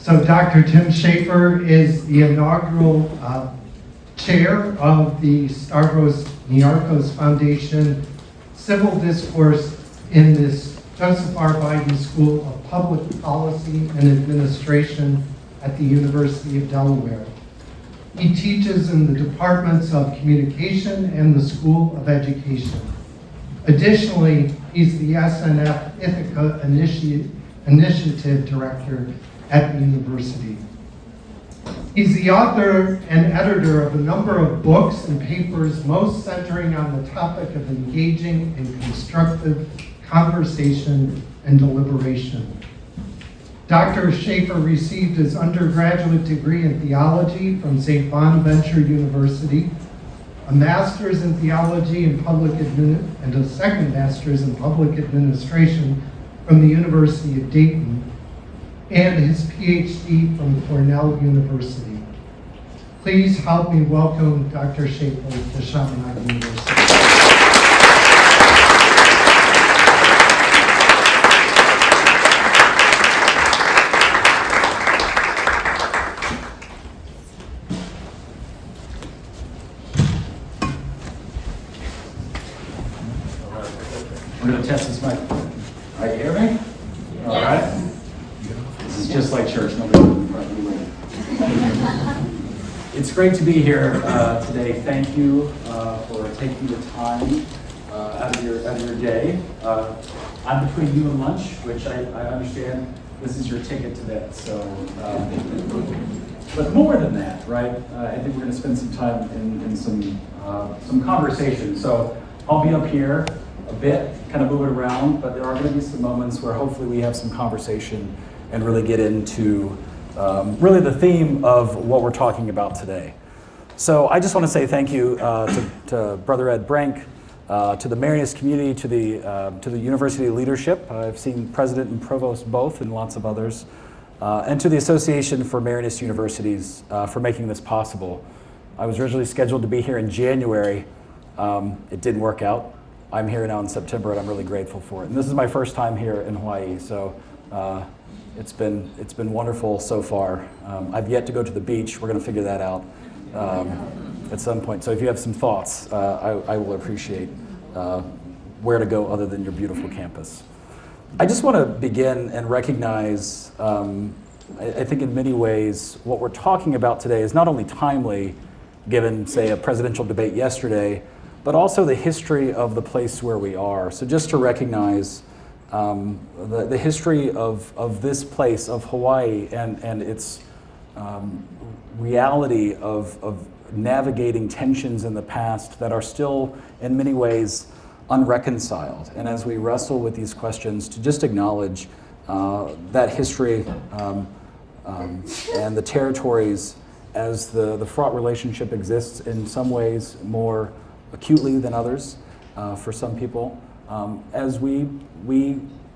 So Dr. Tim Shaffer is the inaugural chair of the Stavros Niarchos Foundation Civil Discourse in this Joseph R. Biden School of Public Policy and Administration at the University of Delaware. He teaches in the departments of communication and the School of Education. Additionally, he's the SNF Ithaca Initiative Director at the university. He's the author and editor of a number of books and papers, most centering on the topic of engaging in constructive conversation and deliberation. Dr. Shaffer received his undergraduate degree in theology from St. Bonaventure University, a master's in theology and and a second master's in public administration from the University of Dayton, and his PhD from Cornell University. Please help me welcome Dr. Shaffer to Chaminade University. We're going to test this mic. All right, you hear me? All right. This is just like church. Nobody in front of me. It's great to be here today. Thank you for taking the time out of your day. I'm between you and lunch, which I understand this is your ticket to that. So, but more than that, right? I think we're going to spend some time in some conversation. So I'll be up here a bit, kind of move it around, but there are going to be some moments where hopefully we have some conversation and really get into really the theme of what we're talking about today. So I just want to say thank you to Brother Ed Brank, to the Marianist community, to the university leadership. I've seen President and Provost both and lots of others, and to the Association for Marianist Universities for making this possible. I was originally scheduled to be here in January. It didn't work out. I'm here now in September, and I'm really grateful for it. And this is my first time here in Hawaii, so it's been wonderful so far. I've yet to go to the beach. We're going to figure that out at some point. So if you have some thoughts, I will appreciate where to go other than your beautiful campus. I just want to begin and recognize, I think in many ways, what we're talking about today is not only timely, given, say, a presidential debate yesterday, but also the history of the place where we are. So just to recognize the history of this place, of Hawaii, and its reality of navigating tensions in the past that are still, in many ways, unreconciled. And as we wrestle with these questions, to just acknowledge that history and the territories as the fraught relationship exists in some ways more acutely than others for some people, as we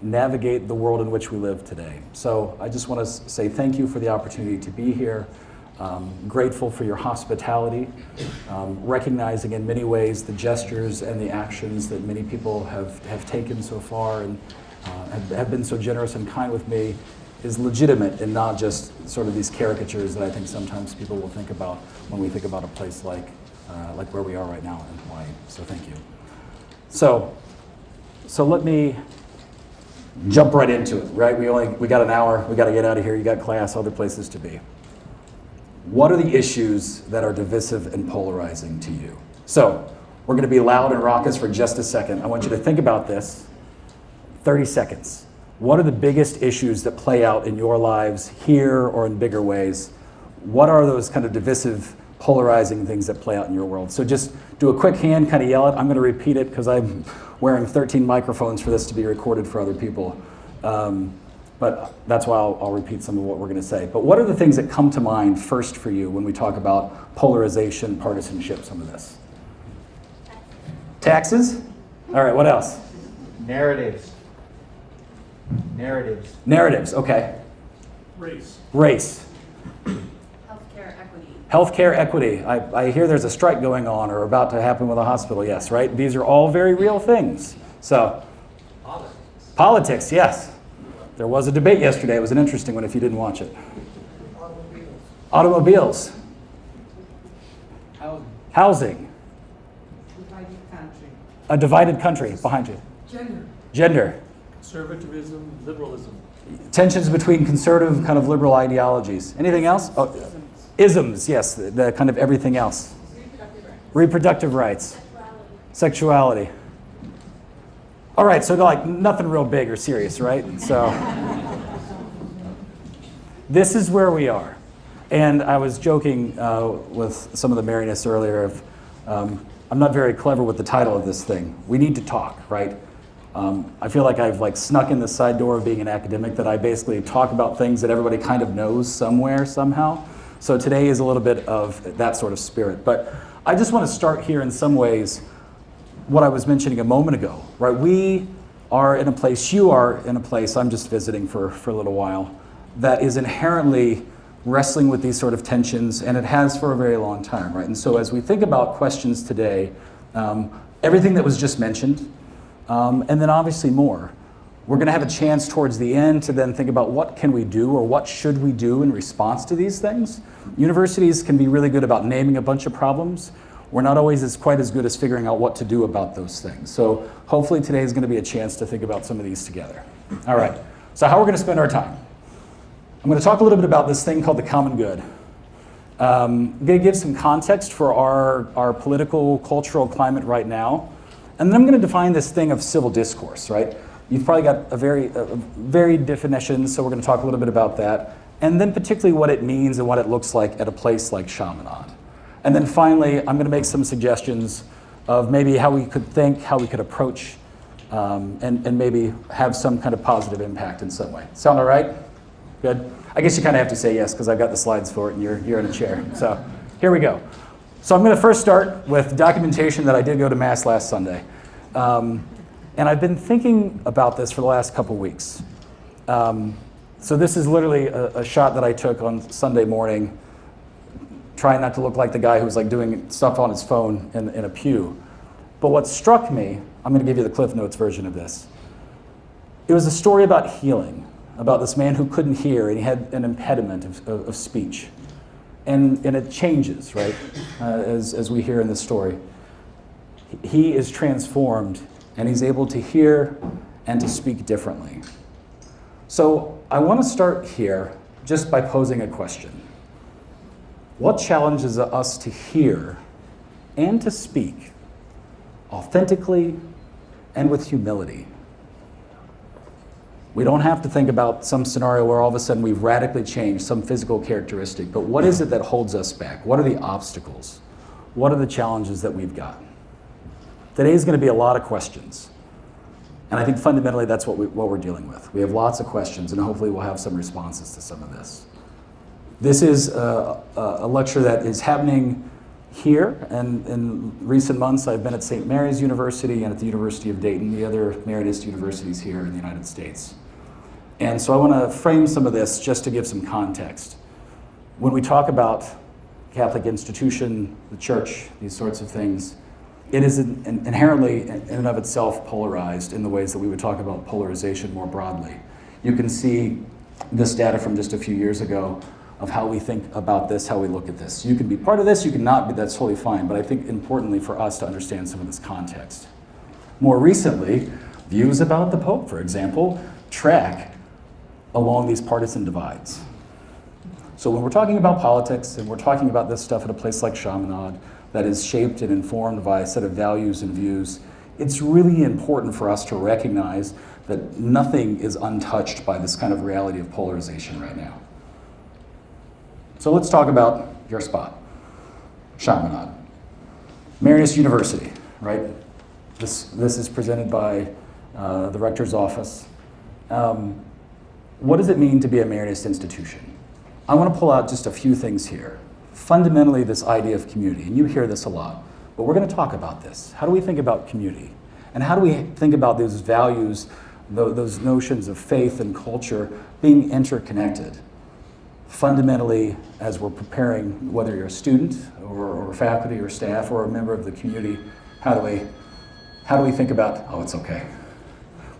navigate the world in which we live today. So I just want to say thank you for the opportunity to be here. Grateful for your hospitality, recognizing in many ways the gestures and the actions that many people have taken so far and have been so generous and kind with me is legitimate and not just sort of these caricatures that I think sometimes people will think about when we think about a place like where we are right now in Hawaii. So thank you. So let me jump right into it, right? We got an hour, we got to get out of here, you got class, other places to be. What are the issues that are divisive and polarizing to you? So we're going to be loud and raucous for just a second. I want you to think about this. 30 seconds. What are the biggest issues that play out in your lives here or in bigger ways? What are those kind of divisive, polarizing things that play out in your world? So just do a quick hand, kind of yell it. I'm going to repeat it because I'm wearing 13 microphones for this to be recorded for other people. But that's why I'll repeat some of what we're going to say. But what are the things that come to mind first for you when we talk about polarization, partisanship, some of this? Taxes? All right, what else? Narratives, okay. Race. Healthcare equity. I hear there's a strike going on or about to happen with a hospital, yes, right? These are all very real things. So, Politics, yes. There was a debate yesterday. It was an interesting one if you didn't watch it. Automobiles. Housing. Divided country. A divided country behind you. Gender. Gender. Conservatism, liberalism. Tensions between conservative kind of liberal ideologies. Anything else? Oh, isms, yes, the kind of everything else. Reproductive rights. Sexuality. All right, so like nothing real big or serious, right? So this is where we are. And I was joking with some of the merriness earlier of, I'm not very clever with the title of this thing. We need to talk, right? I feel like I've like snuck in the side door of being an academic, that I basically talk about things that everybody kind of knows somewhere, somehow. So today is a little bit of that sort of spirit. But I just want to start here in some ways what I was mentioning a moment ago, right? We are in a place, you are in a place, I'm just visiting for a little while, that is inherently wrestling with these sort of tensions, and it has for a very long time, right? And so as we think about questions today, everything that was just mentioned, and then obviously more, we're gonna have a chance towards the end to then think about what can we do or what should we do in response to these things. Universities can be really good about naming a bunch of problems. We're not always quite as good as figuring out what to do about those things. So hopefully today is gonna be a chance to think about some of these together. All right, so how we're gonna spend our time. I'm going to talk a little bit about this thing called the common good. I'm going to give some context for our political, cultural climate right now. And then I'm going to define this thing of civil discourse, right? You've probably got a varied definition, so we're going to talk a little bit about that. And then particularly what it means and what it looks like at a place like Chaminade. And then finally, I'm going to make some suggestions of maybe how we could think, how we could approach, and maybe have some kind of positive impact in some way. Sound all right? Good. I guess you kind of have to say yes because I've got the slides for it and you're in a chair. So here we go. So I'm going to first start with documentation that I did go to Mass last Sunday. And I've been thinking about this for the last couple weeks. So this is literally a shot that I took on Sunday morning, trying not to look like the guy who was like doing stuff on his phone in a pew. But what struck me, I'm going to give you the Cliff Notes version of this. It was a story about healing, about this man who couldn't hear and he had an impediment of speech. And it changes, right, as we hear in this story. He is transformed and he's able to hear and to speak differently. So I want to start here just by posing a question. What challenges us to hear and to speak authentically and with humility? We don't have to think about some scenario where all of a sudden we've radically changed some physical characteristic, but what is it that holds us back? What are the obstacles? What are the challenges that we've got? Today is going to be a lot of questions. And I think fundamentally that's what we're dealing with. We have lots of questions and hopefully we'll have some responses to some of this. This is a lecture that is happening here, and in recent months I've been at St. Mary's University and at the University of Dayton, the other Maronist universities here in the United States. And so I want to frame some of this just to give some context. When we talk about Catholic institution, the church, these sorts of things, it is inherently in and of itself polarized in the ways that we would talk about polarization more broadly. You can see this data from just a few years ago of how we think about this, how we look at this. You can be part of this, you can not be, that's totally fine, but I think importantly for us to understand some of this context. More recently, views about the Pope, for example, track along these partisan divides. So when we're talking about politics and we're talking about this stuff at a place like Chaminade that is shaped and informed by a set of values and views, it's really important for us to recognize that nothing is untouched by this kind of reality of polarization right now. So let's talk about your spot, Chaminade. Maronist University, right? This is presented by the rector's office. What does it mean to be a Maronist institution? I want to pull out just a few things here. Fundamentally, this idea of community, and you hear this a lot, but we're going to talk about this. How do we think about community? And how do we think about those values, those notions of faith and culture being interconnected? Fundamentally, as we're preparing, whether you're a student or faculty or staff or a member of the community, how do we think about, oh, it's okay.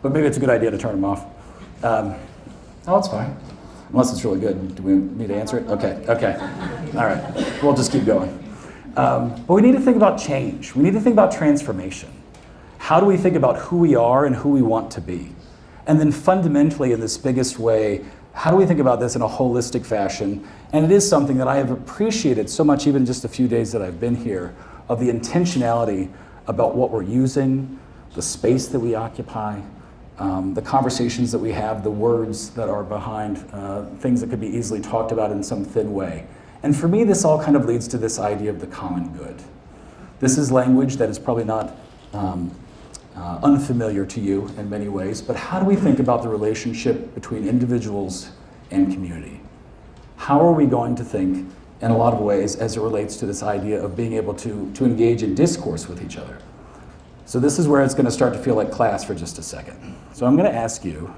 But maybe it's a good idea to turn them off. Oh, it's fine. Unless it's really good. Do we need to answer it? Okay. All right. We'll just keep going. But we need to think about change. We need to think about transformation. How do we think about who we are and who we want to be? And then fundamentally, in this biggest way, how do we think about this in a holistic fashion? And it is something that I have appreciated so much, even just a few days that I've been here, of the intentionality about what we're using, the space that we occupy, the conversations that we have, the words that are behind things that could be easily talked about in some thin way. And for me, this all kind of leads to this idea of the common good. This is language that is probably not unfamiliar to you in many ways, but how do we think about the relationship between individuals and community? How are we going to think in a lot of ways as it relates to this idea of being able to engage in discourse with each other? So this is where it's going to start to feel like class for just a second. So I'm going to ask you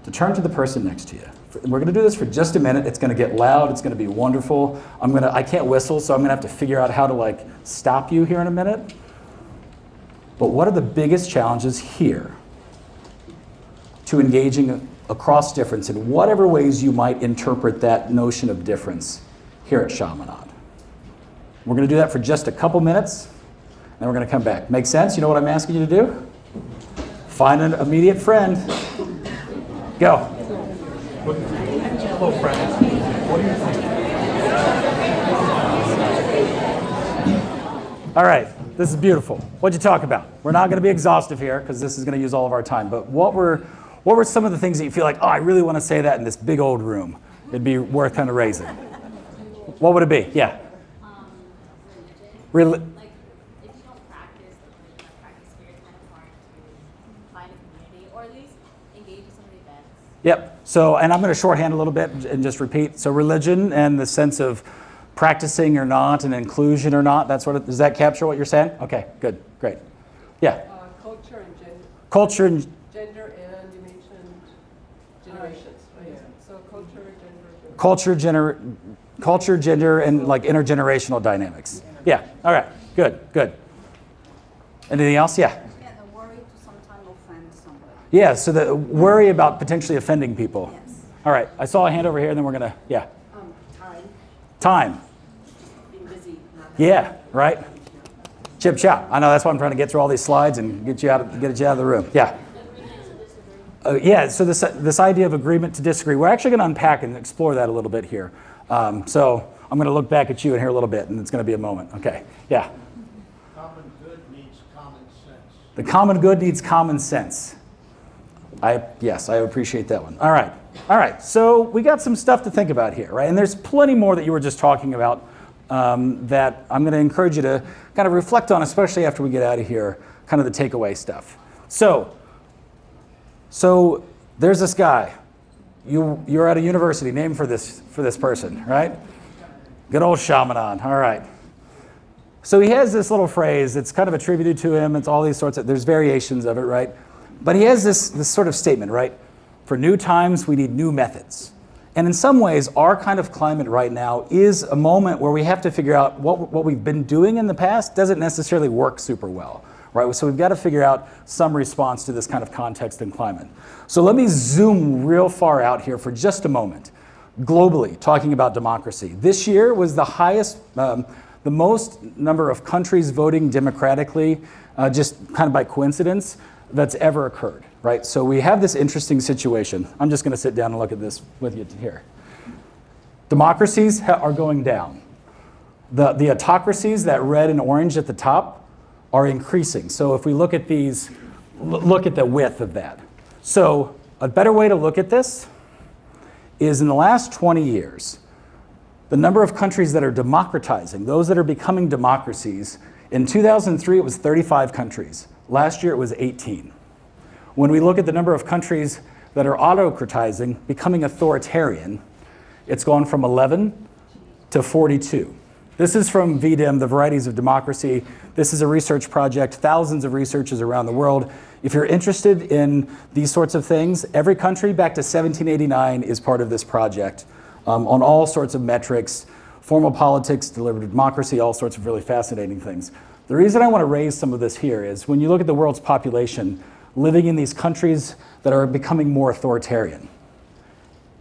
to turn to the person next to you. We're going to do this for just a minute. It's going to get loud. It's going to be wonderful. I can't whistle, so I'm going to have to figure out how to stop you here in a minute. But what are the biggest challenges here to engaging across difference in whatever ways you might interpret that notion of difference here at Chaminade? We're going to do that for just a couple minutes, and then we're going to come back. Make sense? You know what I'm asking you to do? Find an immediate friend. Go. Hello, friends. What do you think? All right. This is beautiful. What'd you talk about? We're not going to be exhaustive here because this is going to use all of our time. But what were some of the things that you feel like, oh, I really want to say that in this big old room? It'd be worth kind of raising. What would it be? Yeah. Religion. Like, if you don't practice the religion or practice here, it's kind of hard to find a community or at least engage in some of the events. Yep. So, and I'm going to shorthand a little bit and just repeat. So religion and the sense of practicing or not, and inclusion or not, that sort of, does that capture what you're saying? Okay, good, great. Yeah. Culture and gender. Culture and Gender and you mentioned generations, right? Yeah. So culture, gender, and like intergenerational dynamics. Yeah. All right. Good. Anything else? Yeah. Yeah, the worry to sometimes offend somebody. Yeah. So the worry about potentially offending people. Yes. All right. I saw a hand over here, and then we're gonna. Yeah. Time. being busy. Yeah, right? Chip chop. I know, that's why I'm trying to get through all these slides and get you out of the room. Yeah. Yeah, so this idea of agreement to disagree, we're actually going to unpack and explore that a little bit here. So I'm going to look back at you in here a little bit, and it's going to be a moment. Okay, yeah. Common good needs common sense. The common good needs common sense. Yes, I appreciate that one. All right, so we got some stuff to think about here, right? And there's plenty more that you were just talking about that I'm going to encourage you to kind of reflect on, especially after we get out of here, kind of the takeaway stuff. So there's this guy. You're at a university named for this person, right? Good old Chaminade. All right. So he has this little phrase. It's kind of attributed to him. It's all these sorts of, there's variations of it, right? But he has this sort of statement, right? For new times, we need new methods. And in some ways, our kind of climate right now is a moment where we have to figure out what we've been doing in the past doesn't necessarily work super well, right? So we've got to figure out some response to this kind of context and climate. So let me zoom real far out here for just a moment. Globally, talking about democracy. This year was the highest, the most number of countries voting democratically, just kind of by coincidence, that's ever occurred, right? So we have this interesting situation. I'm just going to sit down and look at this with you here. Democracies are going down. The autocracies, that red and orange at the top, are increasing. So if we look at these, look at the width of that. So a better way to look at this is in the last 20 years, the number of countries that are democratizing, those that are becoming democracies, in 2003 it was 35 countries. Last year it was 18. When we look at the number of countries that are autocratizing, becoming authoritarian, it's gone from 11 to 42. This is from VDEM, the Varieties of Democracy. This is a research project, thousands of researchers around the world. If you're interested in these sorts of things, every country back to 1789 is part of this project on all sorts of metrics, formal politics, deliberative democracy, all sorts of really fascinating things. The reason I want to raise some of this here is when you look at the world's population living in these countries that are becoming more authoritarian.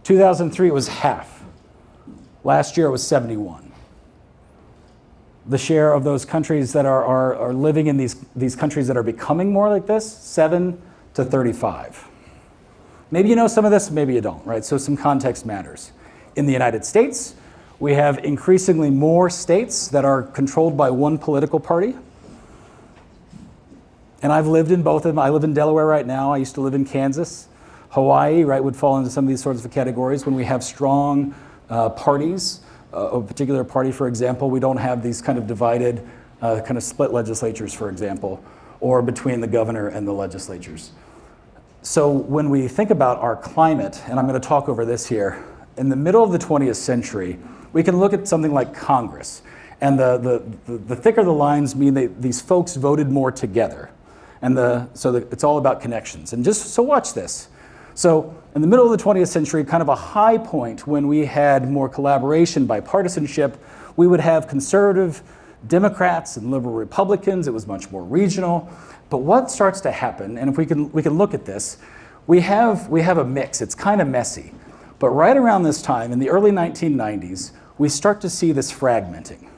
2003, it was half. Last year, it was 71. The share of those countries that are living in these countries that are becoming more like this, 7 to 35. Maybe you know some of this, maybe you don't, right? So some context matters. In the United States, we have increasingly more states that are controlled by one political party. And I've lived in both of them. I live in Delaware right now. I used to live in Kansas. Hawaii, right, would fall into some of these sorts of categories. When we have strong parties, a particular party, for example, we don't have these kind of divided, kind of split legislatures, for example, or between the governor and the legislatures. So when we think about our climate, and I'm going to talk over this here, in the middle of the 20th century, we can look at something like Congress. And the thicker the lines mean these folks voted more together. And it's all about connections. And just so watch this. So in the middle of the 20th century, kind of a high point when we had more collaboration, bipartisanship, we would have conservative Democrats and liberal Republicans. It was much more regional. But what starts to happen, and if we can look at this, we have a mix. It's kind of messy. But right around this time, in the early 1990s, we start to see this fragmenting.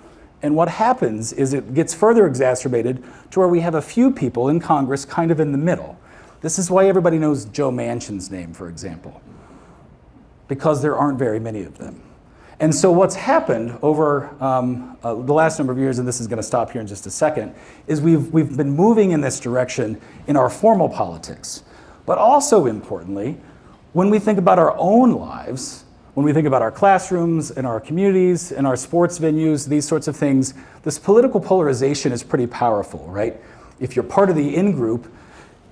And what happens is it gets further exacerbated to where we have a few people in Congress kind of in the middle. This is why everybody knows Joe Manchin's name, for example, because there aren't very many of them. And so what's happened over the last number of years, and this is going to stop here in just a second, is we've been moving in this direction in our formal politics. But also importantly, when we think about our own lives, when we think about our classrooms and our communities and our sports venues, these sorts of things, this political polarization is pretty powerful, right? If you're part of the in-group,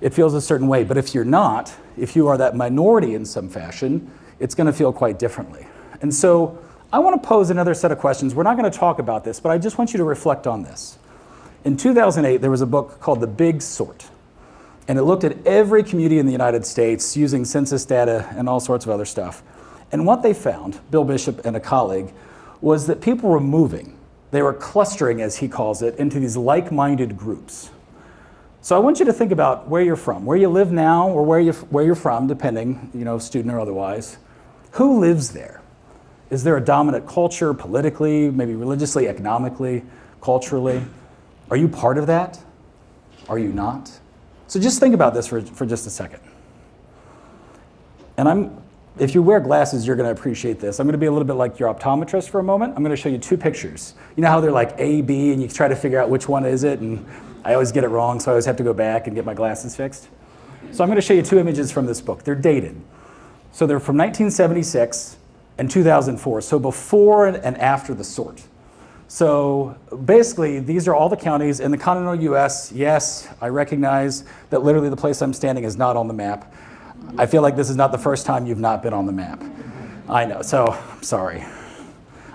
it feels a certain way. But if you're not, if you are that minority in some fashion, it's going to feel quite differently. And so I want to pose another set of questions. We're not going to talk about this, but I just want you to reflect on this. In 2008, there was a book called The Big Sort. And it looked at every community in the United States using census data and all sorts of other stuff. And what they found, Bill Bishop and a colleague, was that people were moving. They were clustering, as he calls it, into these like-minded groups. So I want you to think about where you're from, where you live now, or where you're from, depending, student or otherwise. Who lives there? Is there a dominant culture, politically, maybe religiously, economically, culturally? Are you part of that? Are you not? So just think about this for just a second. And if you wear glasses, you're going to appreciate this. I'm going to be a little bit like your optometrist for a moment. I'm going to show you two pictures. You know how they're like A, B, and you try to figure out which one is it, and I always get it wrong, so I always have to go back and get my glasses fixed. So I'm going to show you two images from this book. They're dated. So they're from 1976 and 2004, so before and after the sort. So basically, these are all the counties in the continental US. Yes, I recognize that literally the place I'm standing is not on the map. I feel like this is not the first time you've not been on the map. I know, so I'm sorry.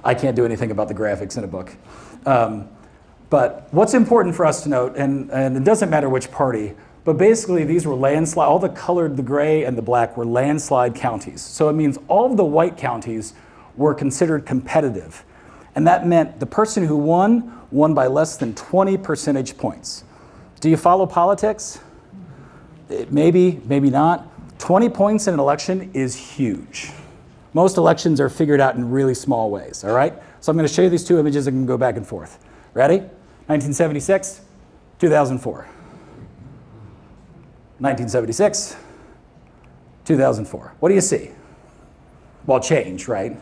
I can't do anything about the graphics in a book. But what's important for us to note, and it doesn't matter which party, but basically these were landslide, all the colored, the gray and the black were landslide counties. So it means all of the white counties were considered competitive. And that meant the person who won by less than 20 percentage points. Do you follow politics? Maybe, maybe not. 20 points in an election is huge. Most elections are figured out in really small ways, all right? So I'm going to show you these two images and can go back and forth. Ready? 1976, 2004. 1976, 2004. What do you see? Well, change, right?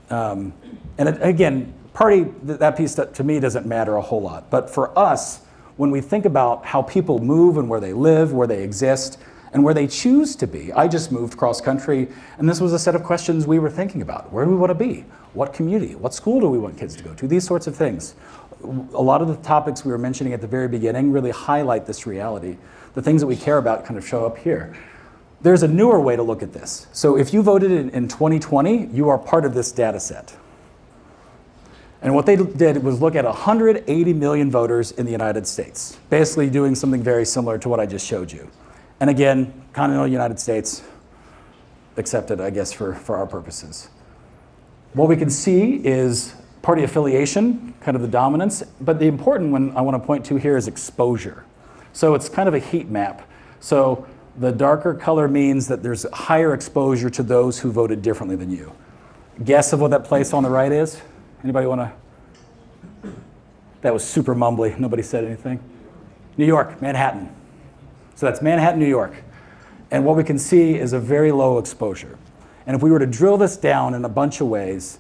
And again, that piece to me doesn't matter a whole lot. But for us, when we think about how people move and where they live, where they exist, and where they choose to be. I just moved cross country, and this was a set of questions we were thinking about. Where do we want to be? What community? What school do we want kids to go to? These sorts of things. A lot of the topics we were mentioning at the very beginning really highlight this reality. The things that we care about kind of show up here. There's a newer way to look at this. So if you voted in 2020, you are part of this data set. And what they did was look at 180 million voters in the United States, basically doing something very similar to what I just showed you. And again, continental United States, accepted, I guess, for our purposes. What we can see is party affiliation, kind of the dominance, but the important one I want to point to here is exposure. So it's kind of a heat map. So The darker color means that there's higher exposure to those who voted differently than you. Guess of what that place on the right is? Anybody want to? That was super mumbly. Nobody said anything. New York, Manhattan. So that's Manhattan, New York. And what we can see is a very low exposure. And if we were to drill this down in a bunch of ways,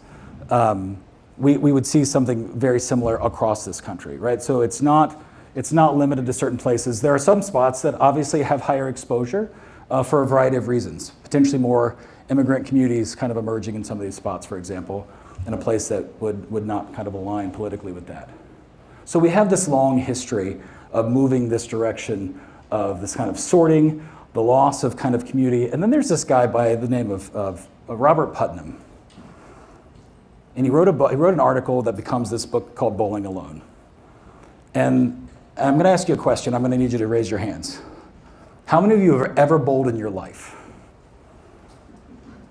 we would see something very similar across this country, right? So it's not limited to certain places. There are some spots that obviously have higher exposure for a variety of reasons. Potentially more immigrant communities kind of emerging in some of these spots, for example, in a place that would not kind of align politically with that. So we have this long history of moving this direction of this kind of sorting, the loss of kind of community. And then there's this guy by the name of Robert Putnam. And he wrote an article that becomes this book called Bowling Alone. And I'm going to ask you a question. I'm going to need you to raise your hands. How many of you have ever bowled in your life?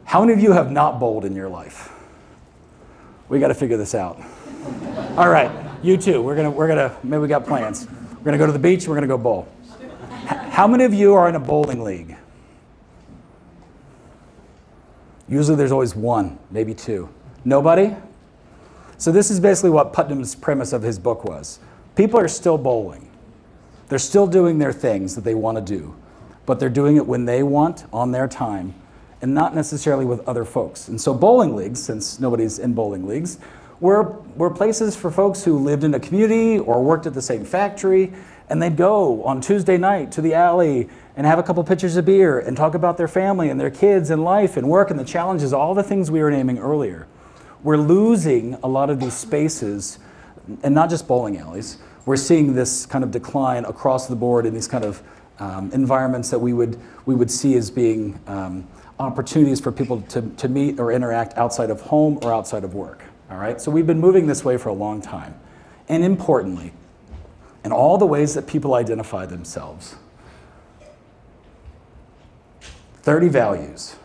How many of you have not bowled in your life? We got to figure this out. All right, you too. We're gonna. Maybe we got plans. We're gonna go to the beach. We're gonna go bowl. How many of you are in a bowling league? Usually there's always one, maybe two. Nobody? So this is basically what Putnam's premise of his book was. People are still bowling. They're still doing their things that they want to do, but they're doing it when they want, on their time, and not necessarily with other folks. And so bowling leagues, since nobody's in bowling leagues, were places for folks who lived in a community or worked at the same factory, and they'd go on Tuesday night to the alley and have a couple pitchers of beer and talk about their family and their kids and life and work and the challenges, all the things we were naming earlier. We're losing a lot of these spaces, and not just bowling alleys. We're seeing this kind of decline across the board in these kind of environments that we would see as being opportunities for people to meet or interact outside of home or outside of work. All right, so we've been moving this way for a long time. And importantly, in all the ways that people identify themselves, 30 values,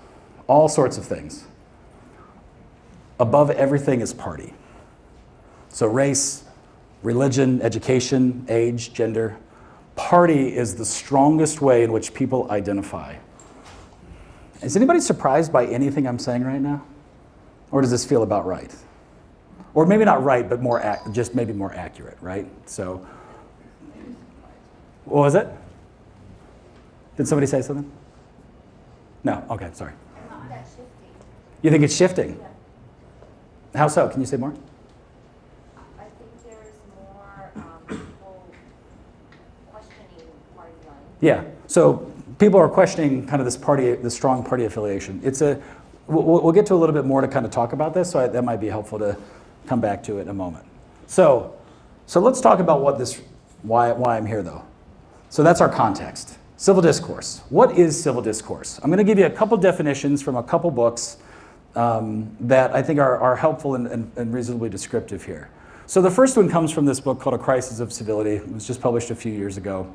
all sorts of things. Above everything is party. So race, religion, education, age, gender. Party is the strongest way in which people identify. Is anybody surprised by anything I'm saying right now? Or does this feel about right? Or maybe not right, but just maybe more accurate, right? So, what was it? Did somebody say something? No, okay, sorry. You think it's shifting? Yeah. How so? Can you say more? I think there's more people questioning party line. Yeah, so people are questioning kind of this strong party affiliation. We'll get to a little bit more to kind of talk about this, so that might be helpful to come back to it in a moment. So let's talk about why I'm here though. So that's our context. Civil discourse. What is civil discourse? I'm going to give you a couple definitions from a couple books that I think are helpful and reasonably descriptive here. So the first one comes from this book called A Crisis of Civility. It was just published a few years ago.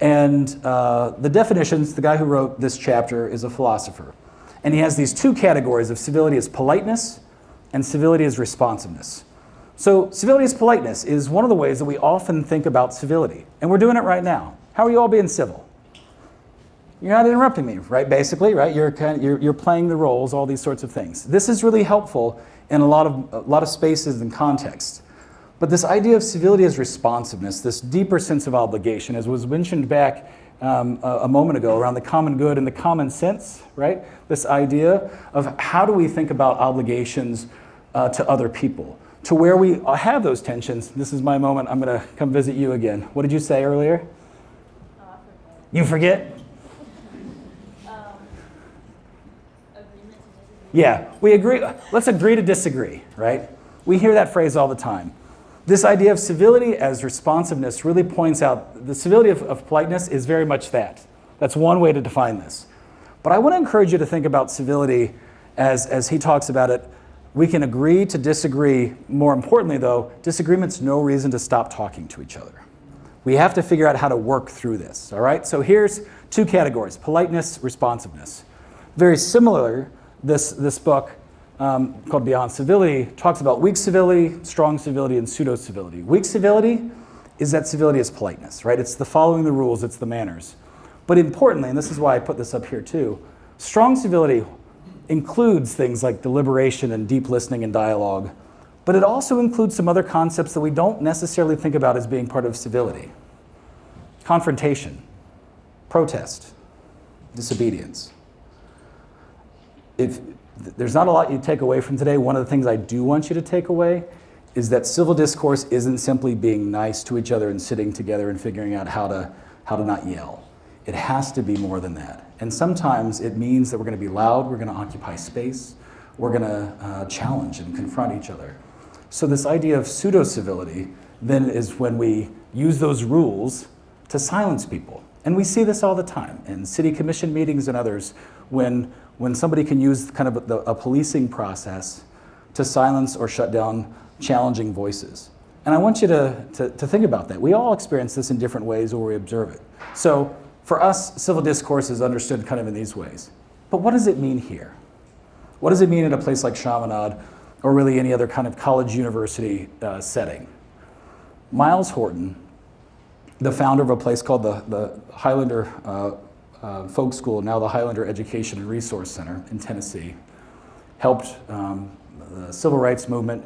And the definitions, the guy who wrote this chapter is a philosopher. And he has these two categories of civility as politeness and civility as responsiveness. So civility as politeness is one of the ways that we often think about civility. And we're doing it right now. How are you all being civil? You're not interrupting me, right? Basically, right? You're playing the roles, all these sorts of things. This is really helpful in a lot of spaces and contexts. But this idea of civility as responsiveness, this deeper sense of obligation, as was mentioned back a moment ago around the common good and the common sense, right? This idea of how do we think about obligations to other people, to where we have those tensions. This is my moment. I'm going to come visit you again. What did you say earlier? You forget? Yeah, we agree. Let's agree to disagree, right? We hear that phrase all the time. This idea of civility as responsiveness really points out the civility of politeness is very much that. That's one way to define this. But I want to encourage you to think about civility as he talks about it. We can agree to disagree. More importantly, though, disagreement's no reason to stop talking to each other. We have to figure out how to work through this, all right? So here's two categories, politeness, responsiveness. Very similar, this book called Beyond Civility talks about weak civility, strong civility, and pseudo-civility. Weak civility is that civility is politeness, right? It's the following the rules, it's the manners. But importantly, and this is why I put this up here too, strong civility includes things like deliberation and deep listening and dialogue, but it also includes some other concepts that we don't necessarily think about as being part of civility. Confrontation, protest, disobedience. If there's not a lot you take away from today, one of the things I do want you to take away is that civil discourse isn't simply being nice to each other and sitting together and figuring out how to not yell. It has to be more than that. And sometimes it means that we're going to be loud, we're going to occupy space, we're going to challenge and confront each other. So this idea of pseudo-civility then is when we use those rules to silence people. And we see this all the time in city commission meetings and others when somebody can use kind of a policing process to silence or shut down challenging voices. And I want you to think about that. We all experience this in different ways or we observe it. So for us, civil discourse is understood kind of in these ways. But what does it mean here? What does it mean in a place like Chaminade or really any other kind of college university setting? Miles Horton, the founder of a place called the Highlander Folk School, now the Highlander Education and Resource Center in Tennessee, helped the civil rights movement,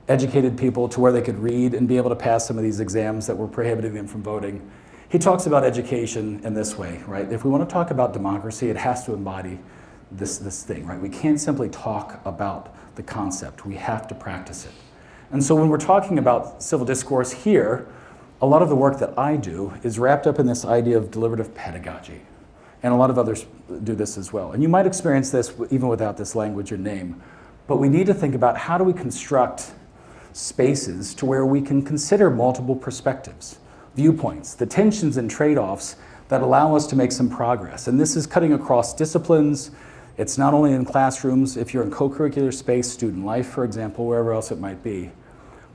educated people to where they could read and be able to pass some of these exams that were prohibiting them from voting. He talks about education in this way, right? If we want to talk about democracy, it has to embody this thing, right? We can't simply talk about the concept. We have to practice it. And so when we're talking about civil discourse here, a lot of the work that I do is wrapped up in this idea of deliberative pedagogy. And a lot of others do this as well. And you might experience this even without this language or name. But we need to think about how do we construct spaces to where we can consider multiple perspectives, viewpoints, the tensions and trade-offs that allow us to make some progress. And this is cutting across disciplines. It's not only in classrooms, if you're in co-curricular space, student life, for example, wherever else it might be.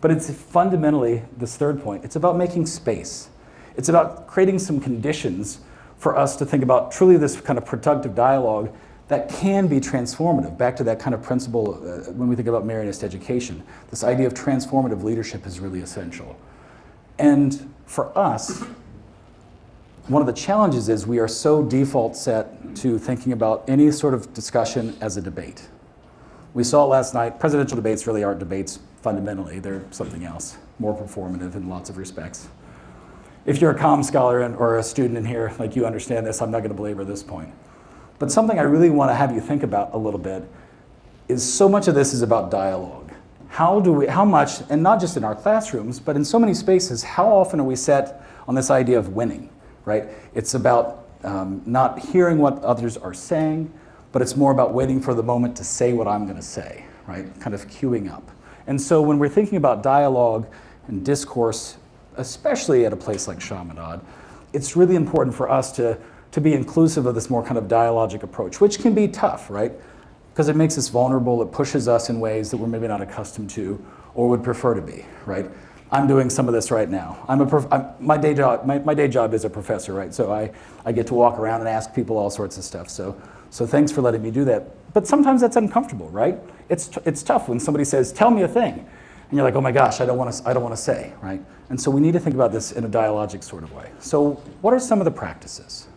But it's fundamentally, this third point, it's about making space. It's about creating some conditions for us to think about truly this kind of productive dialogue that can be transformative. Back to that kind of principle when we think about Marianist education, this idea of transformative leadership is really essential. And for us, one of the challenges is we are so default set to thinking about any sort of discussion as a debate. We saw it last night. Presidential debates really aren't debates fundamentally. They're something else, more performative in lots of respects. If you're a comm scholar or a student in here, like you understand this, I'm not going to belabor this point. But something I really want to have you think about a little bit is so much of this is about dialogue. How much, and not just in our classrooms, but in so many spaces, how often are we set on this idea of winning, right? It's about not hearing what others are saying, but it's more about waiting for the moment to say what I'm going to say, right? Kind of queuing up. And so when we're thinking about dialogue and discourse, especially at a place like Chaminade, it's really important for us to be inclusive of this more kind of dialogic approach, which can be tough, right? Because it makes us vulnerable, it pushes us in ways that we're maybe not accustomed to or would prefer to be, right? I'm doing some of this right now. My day job is a professor, right? So I get to walk around and ask people all sorts of stuff. So thanks for letting me do that. But sometimes that's uncomfortable, right? It's tough when somebody says, "Tell me a thing," and you're like, "Oh my gosh, I don't want to say," right? And so we need to think about this in a dialogic sort of way. So what are some of the practices?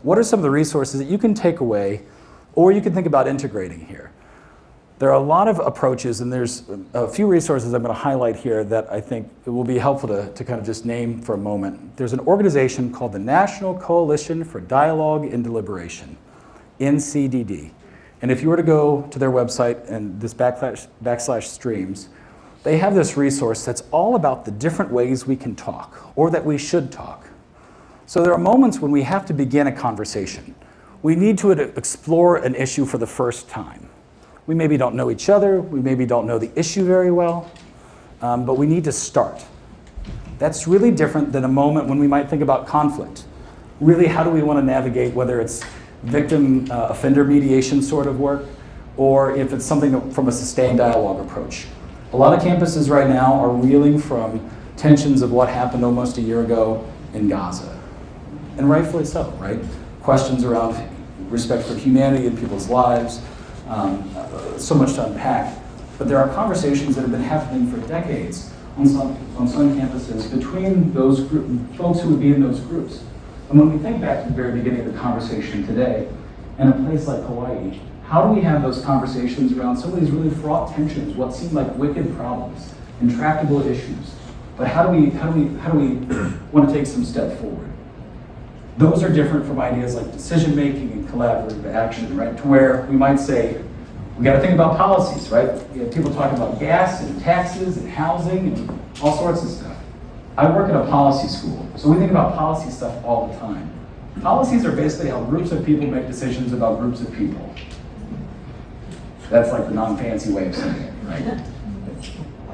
What are some of the resources that you can take away, or you can think about integrating here? There are a lot of approaches, and there's a few resources I'm going to highlight here that I think it will be helpful to kind of just name for a moment. There's an organization called the National Coalition for Dialogue and Deliberation, NCDD. And if you were to go to their website and this backslash streams, they have this resource that's all about the different ways we can talk, or that we should talk. So there are moments when we have to begin a conversation. We need to explore an issue for the first time. We maybe don't know each other, we maybe don't know the issue very well, but we need to start. That's really different than a moment when we might think about conflict. Really, how do we want to navigate, whether it's victim-offender mediation sort of work, or if it's something from a sustained dialogue approach. A lot of campuses right now are reeling from tensions of what happened almost a year ago in Gaza. And rightfully so, right? Questions around respect for humanity and people's lives, so much to unpack. But there are conversations that have been happening for decades on some campuses between those folks who would be in those groups. And when we think back to the very beginning of the conversation today, in a place like Hawaii, how do we have those conversations around some of these really fraught tensions, what seem like wicked problems, intractable issues? But how do we want to take some step forward? Those are different from ideas like decision-making and collaborative action, right? To where we might say, we got to think about policies, right? We have people talking about gas and taxes and housing and all sorts of stuff. I work at a policy school, so we think about policy stuff all the time. Policies are basically how groups of people make decisions about groups of people. That's like the non-fancy way of saying it, right?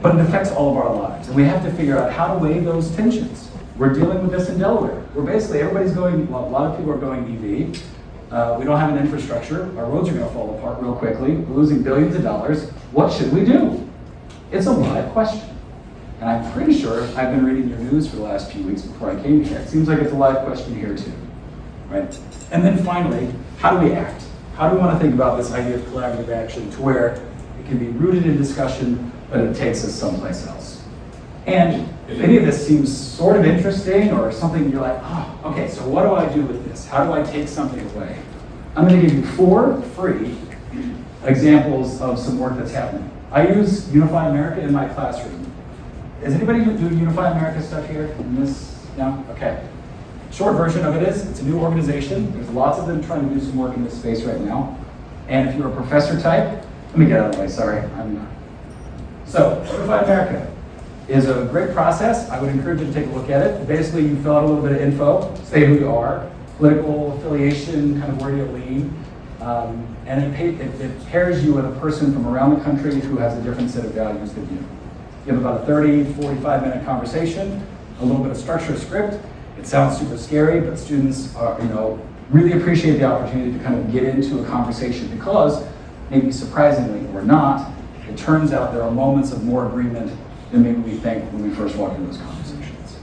But it affects all of our lives, and we have to figure out how to weigh those tensions. We're dealing with this in Delaware, where basically everybody's going, well, a lot of people are going EV. We don't have an infrastructure. Our roads are going to fall apart real quickly. We're losing billions of dollars. What should we do? It's a live question. And I'm pretty sure I've been reading your news for the last few weeks before I came here. It seems like it's a live question here too, right? And then finally, how do we act? How do we want to think about this idea of collaborative action to where it can be rooted in discussion, but it takes us someplace else? And if any of this seems sort of interesting or something you're like, oh, okay, so what do I do with this? How do I take something away? I'm going to give you 4 free examples of some work that's happening. I use Unify America in my classroom. Is anybody doing Unify America stuff here in this? No? Okay. Short version of it is, it's a new organization. There's lots of them trying to do some work in this space right now. And if you're a professor type, let me get out of the way, sorry. So, Unify America is a great process. I would encourage you to take a look at it. Basically, you fill out a little bit of info, say who you are, political affiliation, kind of where you lean, and it pairs you with a person from around the country who has a different set of values than you. You have about a 30, 45-minute conversation, a little bit of structure script. It sounds super scary, but students are, really appreciate the opportunity to kind of get into a conversation because, maybe surprisingly or not, it turns out there are moments of more agreement than maybe we think when we first walk into those conversations.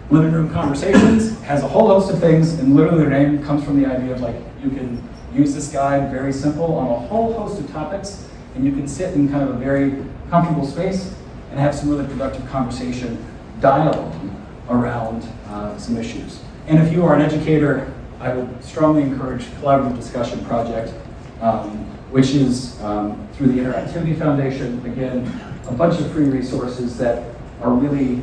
Living room conversations has a whole host of things, and literally their name comes from the idea of you can use this guide very simple on a whole host of topics, and you can sit in kind of a very comfortable space and have some really productive conversation, dialogue around some issues. And if you are an educator, I would strongly encourage Collaborative Discussion Project, which is through the Interactivity Foundation. Again, a bunch of free resources that are really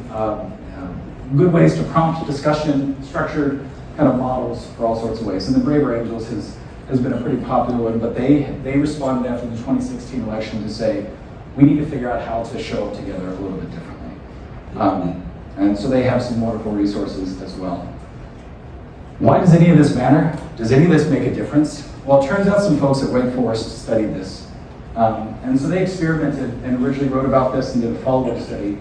good ways to prompt discussion, structured kind of models for all sorts of ways. And the Braver Angels has been a pretty popular one, but they responded after the 2016 election to say, we need to figure out how to show up together a little bit differently. And so they have some wonderful resources as well. Why does any of this matter? Does any of this make a difference? Well, it turns out some folks at Wake Forest studied this. And so they experimented and originally wrote about this and did a follow-up study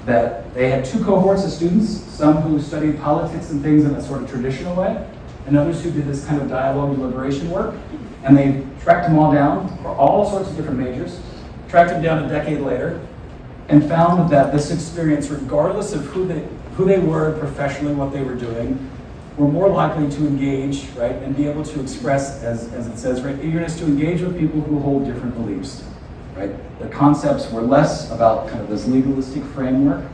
that they had 2 cohorts of students, some who studied politics and things in a sort of traditional way, and others who did this kind of dialogue and deliberation work. And they tracked them all down for all sorts of different majors, tracked them down a decade later, and found that this experience, regardless of who they were professionally, what they were doing, were more likely to engage, right, and be able to express, as it says, right, eagerness to engage with people who hold different beliefs, right? The concepts were less about kind of this legalistic framework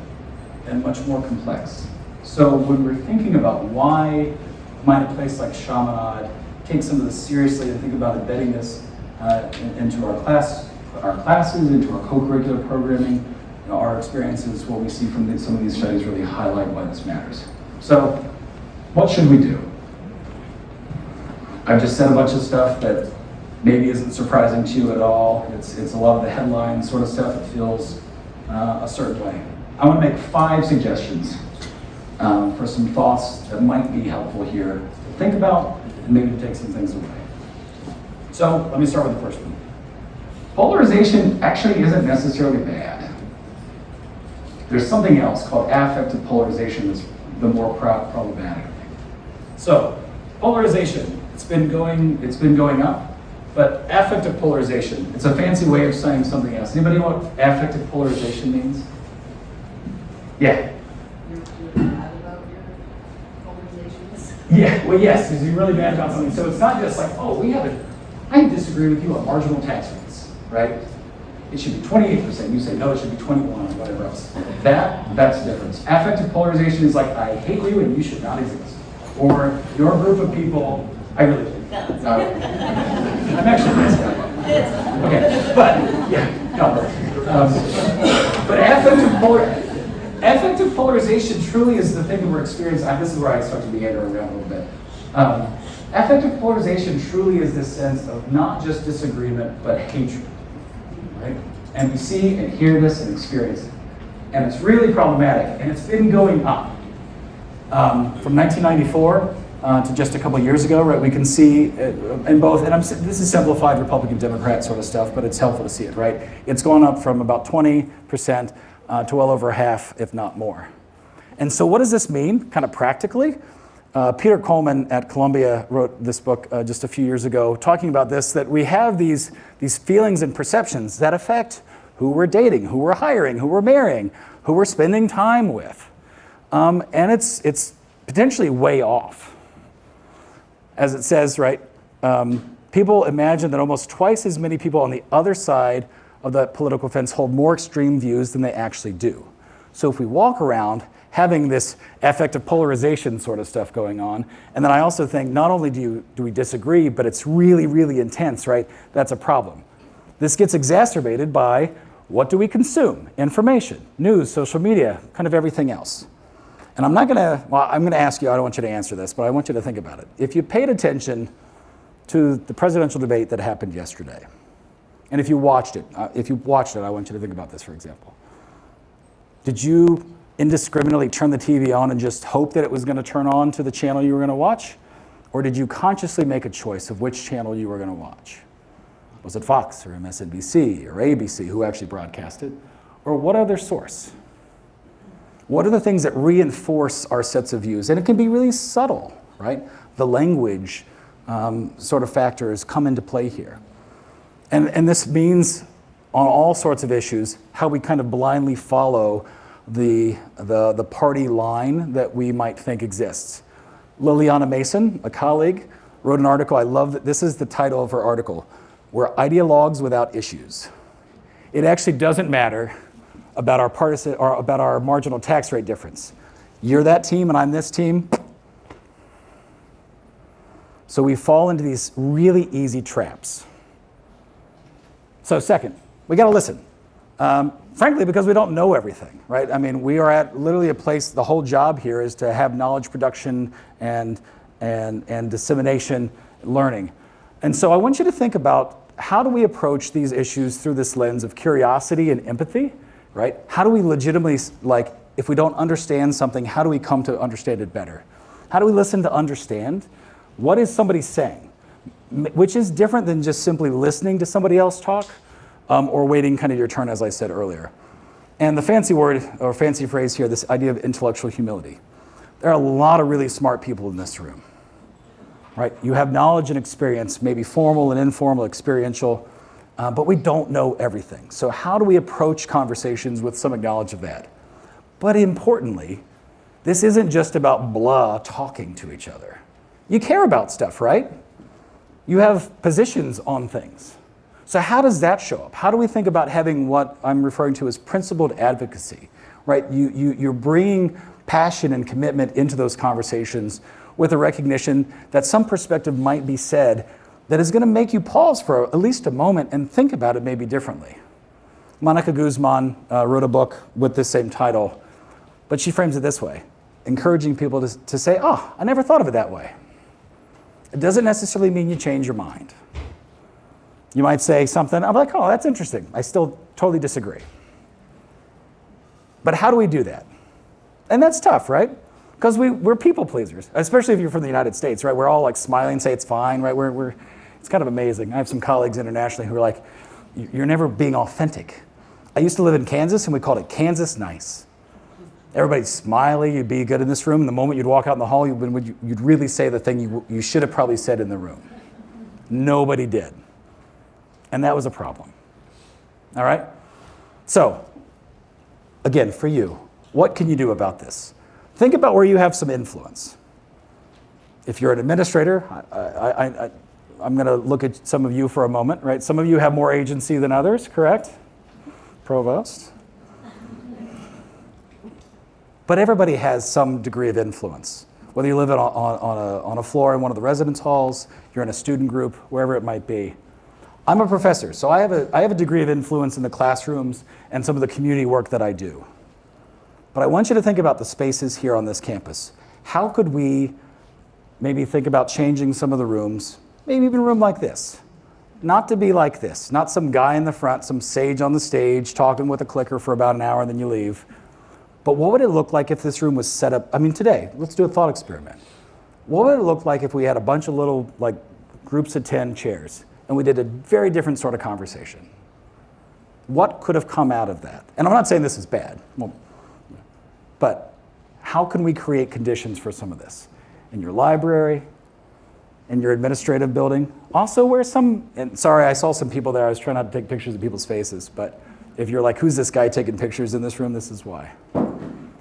and much more complex. So when we're thinking about why might a place like Chaminade take some of this seriously and think about embedding this into our classes, into our co-curricular programming, our experiences, what we see from some of these studies really highlight why this matters. So, what should we do? I've just said a bunch of stuff that maybe isn't surprising to you at all. It's a lot of the headline sort of stuff that feels a certain way. I want to make 5 suggestions for some thoughts that might be helpful here to think about and maybe to take some things away. So, let me start with the first one. Polarization actually isn't necessarily bad. There's something else called affective polarization that's the more problematic thing. So, polarization, it's been going up, but affective polarization, it's a fancy way of saying something else. Anybody know what affective polarization means? Yeah. You're mad about your polarizations? Yeah, well, yes, because you're really mad about something. So it's not just like, oh, I disagree with you on marginal tax rates, right? It should be 28%. You say, no, it should be 21 or whatever else. That's the difference. Affective polarization is like, I hate you and you should not exist. or your group of people, I really do. I'm actually a nice guy. Okay, but, yeah, no. But affective polarization truly is the thing that we're experiencing. This is where I start to meander around a little bit. Affective polarization truly is this sense of not just disagreement, but hatred, right? And we see and hear this and experience it. And it's really problematic, and it's been going up. From 1994 to just a couple years ago, right, we can see in both, and this is simplified Republican Democrat sort of stuff, but it's helpful to see it, right? It's gone up from about 20% to well over half, if not more. And so what does this mean, kind of practically? Peter Coleman at Columbia wrote this book just a few years ago talking about this, that we have these feelings and perceptions that affect who we're dating, who we're hiring, who we're marrying, who we're spending time with. And it's potentially way off. As it says, right, people imagine that almost twice as many people on the other side of the political fence hold more extreme views than they actually do. So if we walk around having this affective polarization sort of stuff going on, and then I also think not only do we disagree, but it's really, really intense, right? That's a problem. This gets exacerbated by what do we consume? Information, news, social media, kind of everything else. And I'm gonna ask you, I don't want you to answer this, but I want you to think about it. If you paid attention to the presidential debate that happened yesterday, and if you watched it, I want you to think about this, for example. Did you indiscriminately turn the TV on and just hope that it was gonna turn on to the channel you were gonna watch? Or did you consciously make a choice of which channel you were gonna watch? Was it Fox or MSNBC or ABC who actually broadcast it? Or what other source? What are the things that reinforce our sets of views? And it can be really subtle, right? The language sort of factors come into play here. And this means on all sorts of issues, how we kind of blindly follow the party line that we might think exists. Liliana Mason, a colleague, wrote an article. I love that. This is the title of her article. We're ideologues without issues. It actually doesn't matter about our partisan or about our marginal tax rate difference. You're that team and I'm this team. So we fall into these really easy traps. So second, we gotta listen. Frankly, because we don't know everything, right? I mean, we are at literally a place, the whole job here is to have knowledge production and dissemination, learning. And so I want you to think about how do we approach these issues through this lens of curiosity and empathy, right? How do we legitimately, like, if we don't understand something, how do we come to understand it better? How do we listen to understand? What is somebody saying? Which is different than just simply listening to somebody else talk or waiting kind of your turn, as I said earlier. And the fancy word or fancy phrase here, this idea of intellectual humility. There are a lot of really smart people in this room. Right? You have knowledge and experience, maybe formal and informal, experiential, but we don't know everything. So how do we approach conversations with some knowledge of that? But importantly, this isn't just about blah talking to each other. You care about stuff, right? You have positions on things. So how does that show up? How do we think about having what I'm referring to as principled advocacy, right? You're bringing passion and commitment into those conversations with a recognition that some perspective might be said that is going to make you pause for at least a moment and think about it maybe differently. Monica Guzman wrote a book with this same title, but she frames it this way, encouraging people to say, oh, I never thought of it that way. It doesn't necessarily mean you change your mind. You might say something, I'm like, oh, that's interesting. I still totally disagree. But how do we do that? And that's tough, right? Because we're people pleasers, especially if you're from the United States, right? We're all like smiling, say it's fine, right? It's kind of amazing. I have some colleagues internationally who are like, you're never being authentic. I used to live in Kansas and we called it Kansas nice. Everybody's smiling, you'd be good in this room. The moment you'd walk out in the hall, you'd really say the thing you should have probably said in the room. Nobody did. And that was a problem. All right? So, again, for you, what can you do about this? Think about where you have some influence. If you're an administrator, I'm going to look at some of you for a moment, right? Some of you have more agency than others, correct? Provost. But everybody has some degree of influence. Whether you live on a floor in one of the residence halls, you're in a student group, wherever it might be. I'm a professor, so I have a degree of influence in the classrooms and some of the community work that I do. But I want you to think about the spaces here on this campus. How could we maybe think about changing some of the rooms, maybe even a room like this? Not to be like this, not some guy in the front, some sage on the stage talking with a clicker for about an hour and then you leave. But what would it look like if this room was set up, today, let's do a thought experiment. What would it look like if we had a bunch of little, like, groups of 10 chairs, and we did a very different sort of conversation? What could have come out of that? And I'm not saying this is bad, but how can we create conditions for some of this? In your library, in your administrative building, also where and sorry, I saw some people there, I was trying not to take pictures of people's faces, but if you're like, who's this guy taking pictures in this room, this is why.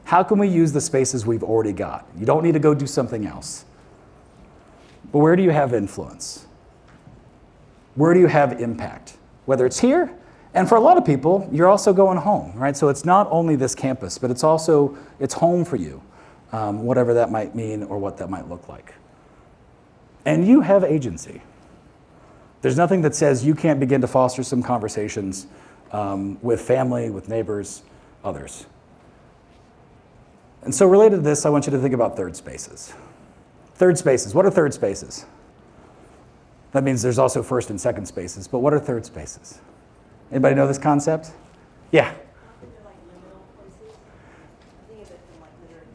How can we use the spaces we've already got? You don't need to go do something else. But where do you have influence? Where do you have impact? Whether it's here, and for a lot of people, you're also going home, right? So it's not only this campus, but it's home for you, whatever that might mean or what that might look like. And you have agency. There's nothing that says you can't begin to foster some conversations with family, with neighbors, others. And so related to this, I want you to think about third spaces. Third spaces, what are third spaces? That means there's also first and second spaces, but what are third spaces? Anybody know this concept? Yeah.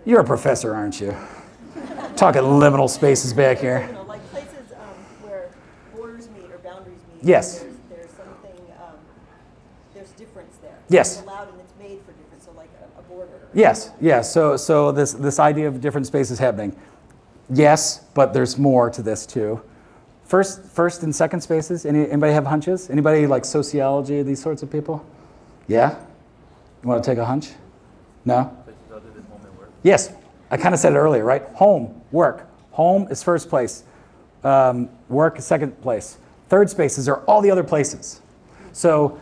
You're a professor, aren't you? Talking liminal spaces back here. Like places where borders meet or boundaries meet. Yes. There's something, there's difference there. Yes. It's allowed and it's made for difference, so like a border. Yes, yes. So this idea of different spaces happening. Yes, but there's more to this too. First and second spaces. Anybody have hunches? Anybody like sociology, these sorts of people? Yeah? You want to take a hunch? No? Yes. I kind of said it earlier, right? Home, work. Home is first place. Work is second place. Third spaces are all the other places. So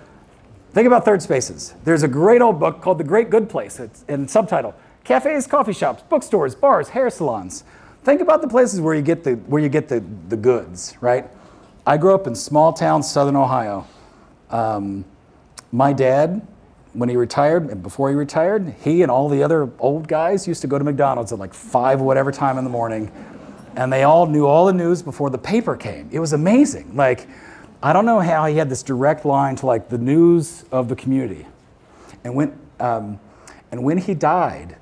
think about third spaces. There's a great old book called The Great Good Place. It's in subtitle, Cafes, Coffee Shops, Bookstores, Bars, Hair Salons. Think about the places where you get the goods, right? I grew up in small town Southern Ohio. My dad, when he retired, and before he retired, he and all the other old guys used to go to McDonald's at like 5 or whatever time in the morning, and they all knew all the news before the paper came. It was amazing. Like, I don't know how he had this direct line to like the news of the community. And when he died,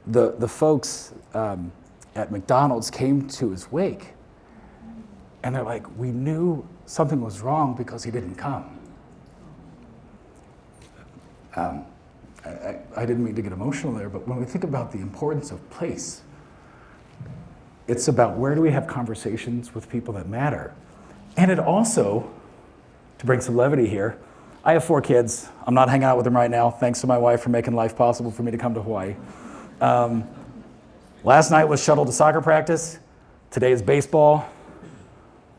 the folks at McDonald's came to his wake, and they're like, we knew something was wrong because he didn't come. I didn't mean to get emotional there, but when we think about the importance of place, it's about where do we have conversations with people that matter. And it also, to bring some levity here, I have 4 kids. I'm not hanging out with them right now, thanks to my wife for making life possible for me to come to Hawaii. Last night was shuttle to soccer practice. Today is baseball.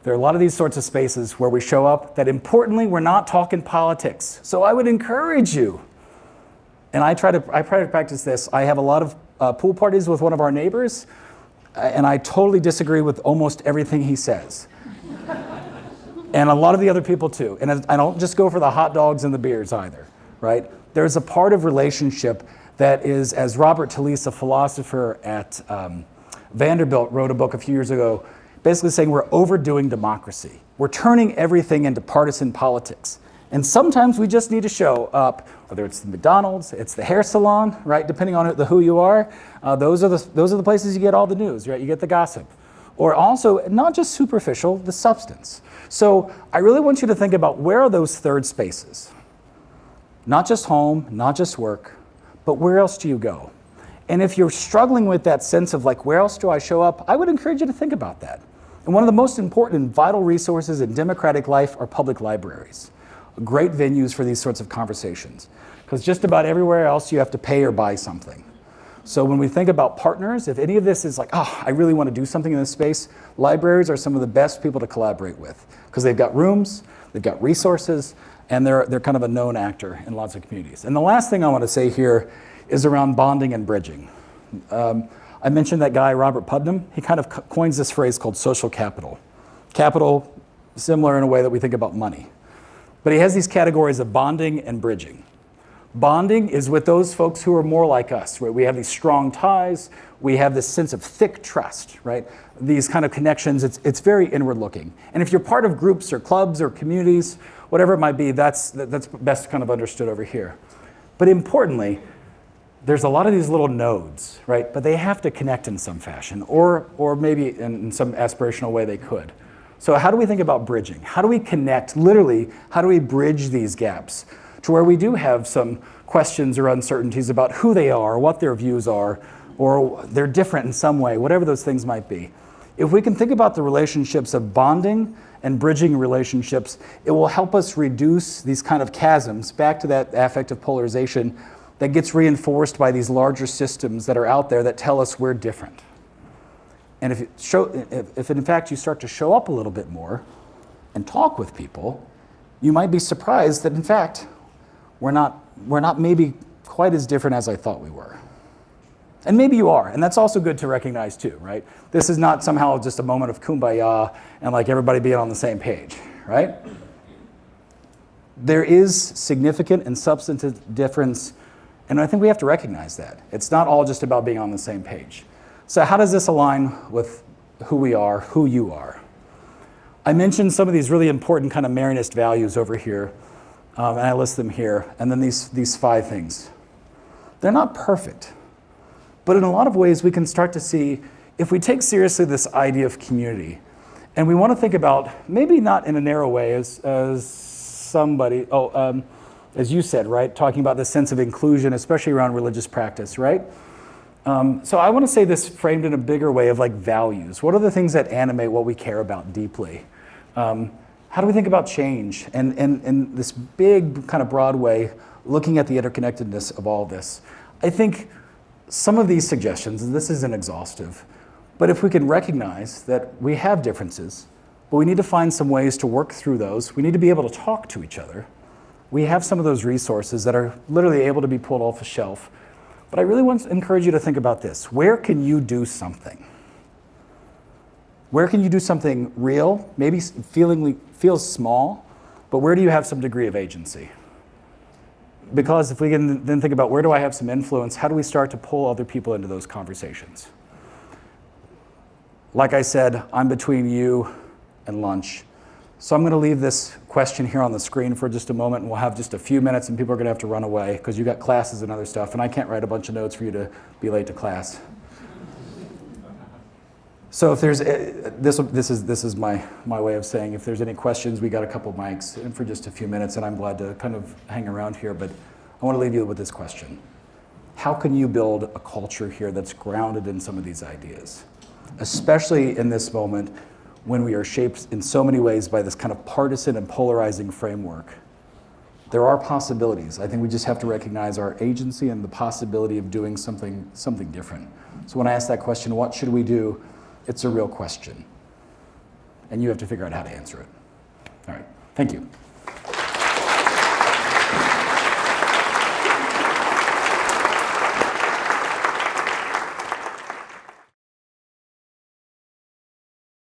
There are a lot of these sorts of spaces where we show up that importantly, we're not talking politics. So I would encourage you, and I try to practice this. I have a lot of pool parties with one of our neighbors, and I totally disagree with almost everything he says. And a lot of the other people too. And I don't just go for the hot dogs and the beers either, right? There's a part of relationship that is, as Robert Talisse, a philosopher at Vanderbilt, wrote a book a few years ago, basically saying we're overdoing democracy. We're turning everything into partisan politics. And sometimes we just need to show up, whether it's the McDonald's, it's the hair salon, right? Depending on who you are, those are the places you get all the news, right? You get the gossip. Or also, not just superficial, the substance. So I really want you to think about where are those third spaces? Not just home, not just work, but where else do you go? And if you're struggling with that sense of like, where else do I show up? I would encourage you to think about that. And one of the most important and vital resources in democratic life are public libraries. Great venues for these sorts of conversations. Because just about everywhere else you have to pay or buy something. So when we think about partners, if any of this is like, oh, I really want to do something in this space, libraries are some of the best people to collaborate with. Because they've got rooms, they've got resources, and they're kind of a known actor in lots of communities. And the last thing I want to say here is around bonding and bridging. I mentioned that guy, Robert Putnam. He kind of coins this phrase called social capital. Capital, similar in a way that we think about money. But he has these categories of bonding and bridging. Bonding is with those folks who are more like us, right? We have these strong ties, we have this sense of thick trust, right? These kind of connections, it's very inward looking. And if you're part of groups or clubs or communities, whatever it might be, that's best kind of understood over here. But importantly, there's a lot of these little nodes, right? But they have to connect in some fashion, or maybe in some aspirational way they could. So how do we think about bridging? How do we connect, literally, how do we bridge these gaps to where we do have some questions or uncertainties about who they are, what their views are, or they're different in some way, whatever those things might be. If we can think about the relationships of bonding and bridging relationships, it will help us reduce these kind of chasms back to that affective polarization that gets reinforced by these larger systems that are out there that tell us we're different. And if in fact you start to show up a little bit more and talk with people, you might be surprised that in fact we're not maybe quite as different as I thought we were. And maybe you are, and that's also good to recognize too, right? This is not somehow just a moment of kumbaya and like everybody being on the same page, right? There is significant and substantive difference, and I think we have to recognize that. It's not all just about being on the same page. So how does this align with who we are, who you are? I mentioned some of these really important kind of Marianist values over here, and I list them here, and then these 5 things. They're not perfect, but in a lot of ways we can start to see, if we take seriously this idea of community, and we want to think about, maybe not in a narrow way as you said, right, talking about this sense of inclusion, especially around religious practice, right? So I want to say this framed in a bigger way of like values. What are the things that animate what we care about deeply? How do we think about change? And in this big kind of broad way, looking at the interconnectedness of all this. I think some of these suggestions, and this isn't exhaustive, but if we can recognize that we have differences, but we need to find some ways to work through those, we need to be able to talk to each other. We have some of those resources that are literally able to be pulled off a shelf. But I really want to encourage you to think about this. Where can you do something? Where can you do something real? Maybe feels small, but where do you have some degree of agency? Because if we can then think about where do I have some influence, how do we start to pull other people into those conversations? Like I said, I'm between you and lunch. So I'm going to leave this question here on the screen for just a moment, and we'll have just a few minutes, and people are going to have to run away because you got classes and other stuff, and I can't write a bunch of notes for you to be late to class. So if there's this is my way of saying if there's any questions, we got a couple mics and for just a few minutes, and I'm glad to kind of hang around here. But I want to leave you with this question: how can you build a culture here that's grounded in some of these ideas, especially in this moment when we are shaped in so many ways by this kind of partisan and polarizing framework? There are possibilities. I think we just have to recognize our agency and the possibility of doing something different. So when I ask that question, what should we do? It's a real question. And you have to figure out how to answer it. All right, thank you.